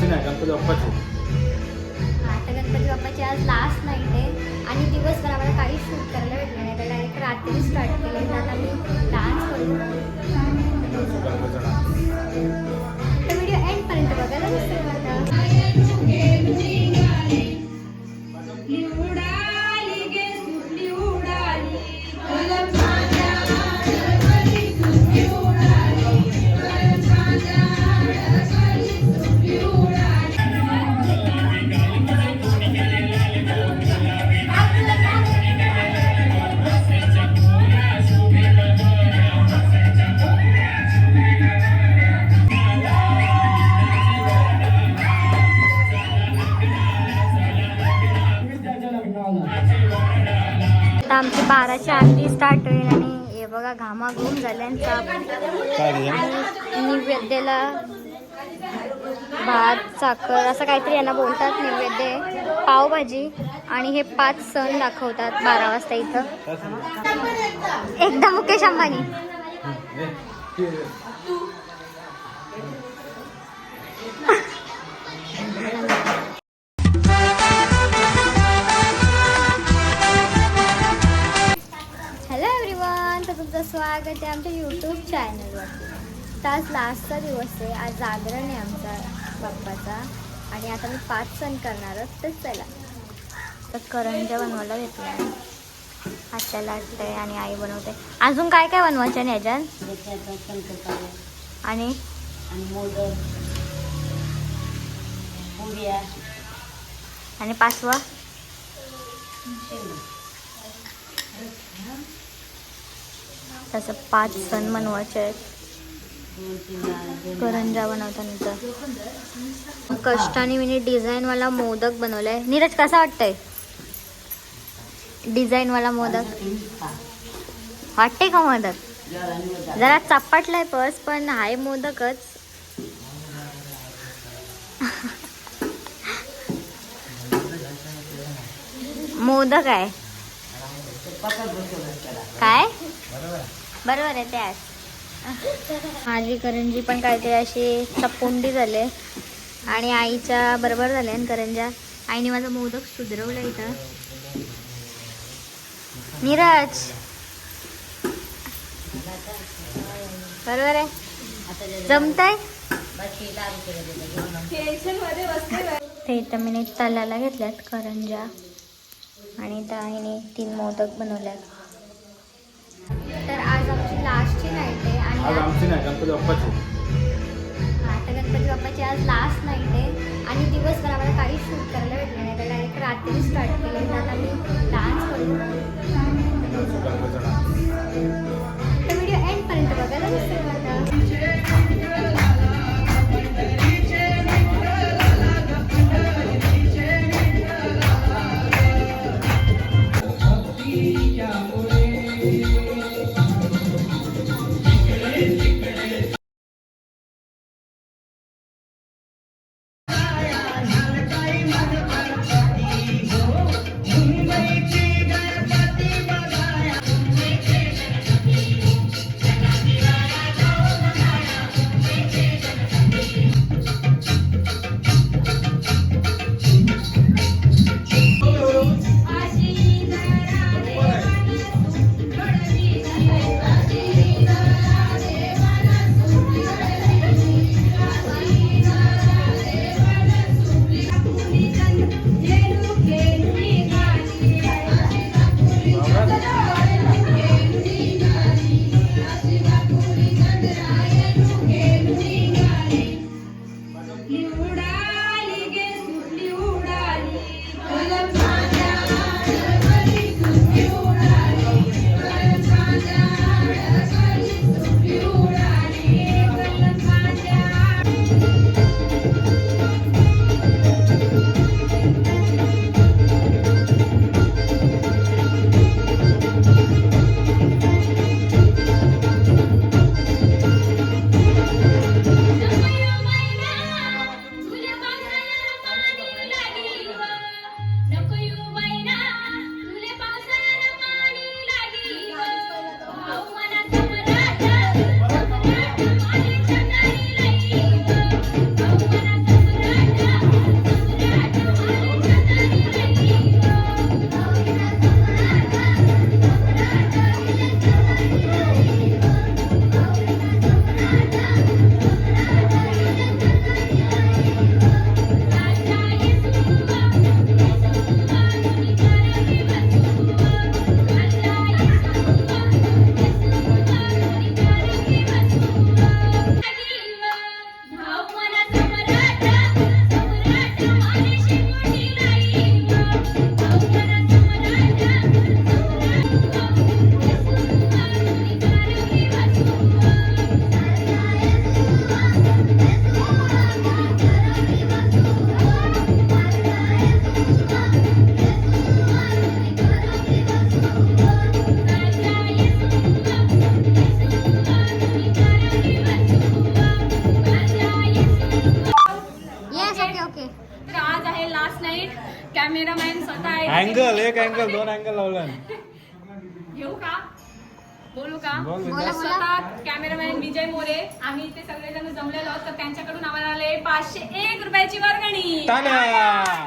आमची नाही, गणपती बाप्पाची. आता गणपती बाप्पाची आज लास्ट नाईट आहे आणि दिवसभर आम्हाला काही शूट करायला भेटलं नाही, तर डायरेक्ट रात्री स्टार्ट केलं. तर आता मी डान्स करू, तर व्हिडिओ एंडपर्यंत बघायला विसरू नका. आता आमची 12ची आरती स्टार्ट होईल आणि हे बघा घामाघूम झाल्यांचा आणि नैवेद्याला भात साखर असं काहीतरी यांना बोलतात. नैवेद्य पावभाजी आणि हे 5 सण दाखवतात 12 वाजता इथं. एकदम मुकेश अंबानी. तुमचं स्वागत आहे आमच्या यूट्यूब चॅनलवर. तर आज लास्टचा दिवस आहे, आज जागरण आहे आमचा बाप्पाचा आणि आता मी 5 सण करणार आहोत. तर चला, तर करंज्या बनवायला घेतल्या आहे, हाताला वाटतंय आणि आई बनवते. अजून काय काय बनवायचं आहे ह्याच्यात? आणि आणि 5वा तसं 5 सण बनवायचे आहेत. करंजा बनवताना तर कष्टाने मी डिझाईनवाला मोदक बनवलाय. नीरज कसा वाटतंय डिझाईनवाला मोदक? वाटते का मोदक? जरा चपाटलाय पर्स, पण हाय मोदकच. मोदक आहे काय? बरोबर आहे त्याच. माझी करंजी पण काहीतरी अशी चपोंडी झाले आणि आईच्या बरोबर झाल्या करंजा. आईने माझा मोदक सुधरवला इथं. नीरज बरोबर आहे, जमतंय ते. इथं मी तलाला घेतल्यात करंजा आणि त्या आईने 3 मोदक बनवल्यात. तर आज आमची लास्टची नाईट आहे आणि आज आमची नाही, गणपती बाप्पाची. आता गणपती बाप्पाची आज लास्ट नाईट आहे आणि दिवसभर आम्हाला काही शूट करायला भेटलं नाही, तर डायरेक्ट रात्री स्टार्ट केलं. तर आता मी डान्स करू, तर व्हिडिओ एंडपर्यंत बघायला विसरू नका. मुंबईची कॅमेरामॅन स्वतः आहे. अँगल एक अँगल 2 अँगल लावलं. घेऊ का बोलू का बोल विजय. बोला. स्वतः कॅमेरामॅन विजय मोरे आम्ही इथे सगळेजण जमलेलो आहोत तर त्यांच्याकडून आम्हाला आले 501 रुपयाची वर्गणी. टाळ्या.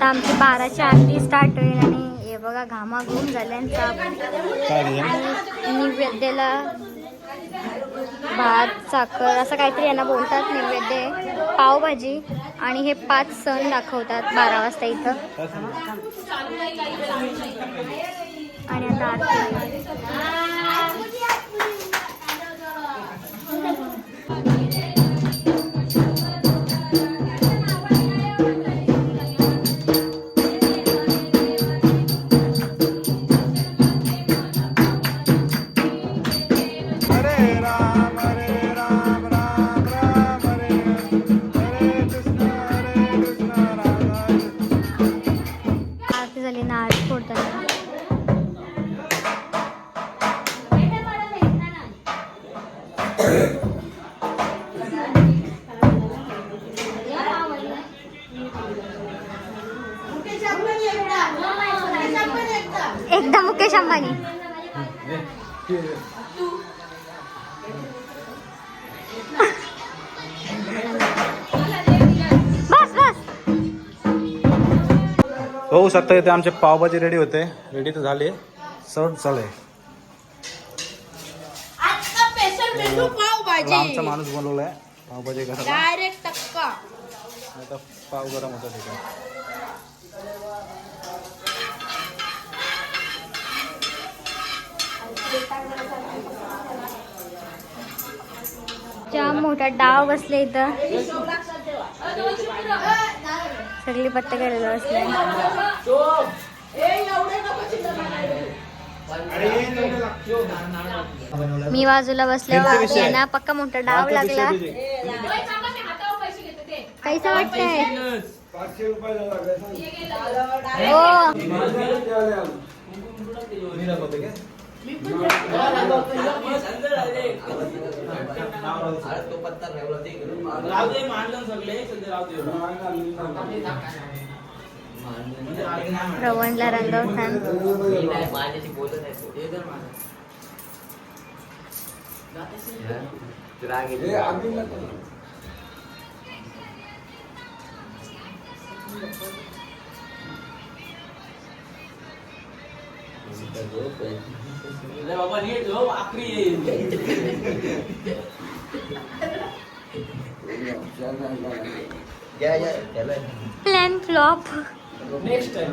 आता आमची 12ची आरती स्टार्ट होईल आणि हे बघा घामाघूम झाल्यांचा आणि नैवेद्याला भात साखर असं काहीतरी यांना बोलतात. नैवेद्य पावभाजी आणि हे 5 सण दाखवतात 12 वाजता इथं. आणि आता आरती झाली ना आरती फोडताना. एकदा मुकेश अंबानी. बस बस. होऊ शकतं इथे आमचे पावभाजी रेडी होते. रेडी तर झाले. सर्व चालू आमचा माणूस बनवलाय पावभाजी कसा डायरेक्ट टक्का. आता पाव गरम होता तिथे. जाम मोठा डाव बसले इथं. सगळी पत्ते केलेलं बसले. मी बाजूला बसल्यावर यांना पक्का मोठा डाव लागला. कैसा वाटतंय? हो राहू दे मांडलं सगळे सध्या राहू दे श्रवणला रंगवतान बाबा नीट झोप आखरी येईल प्लॅन फ्लॉप नेक्स्ट टाइम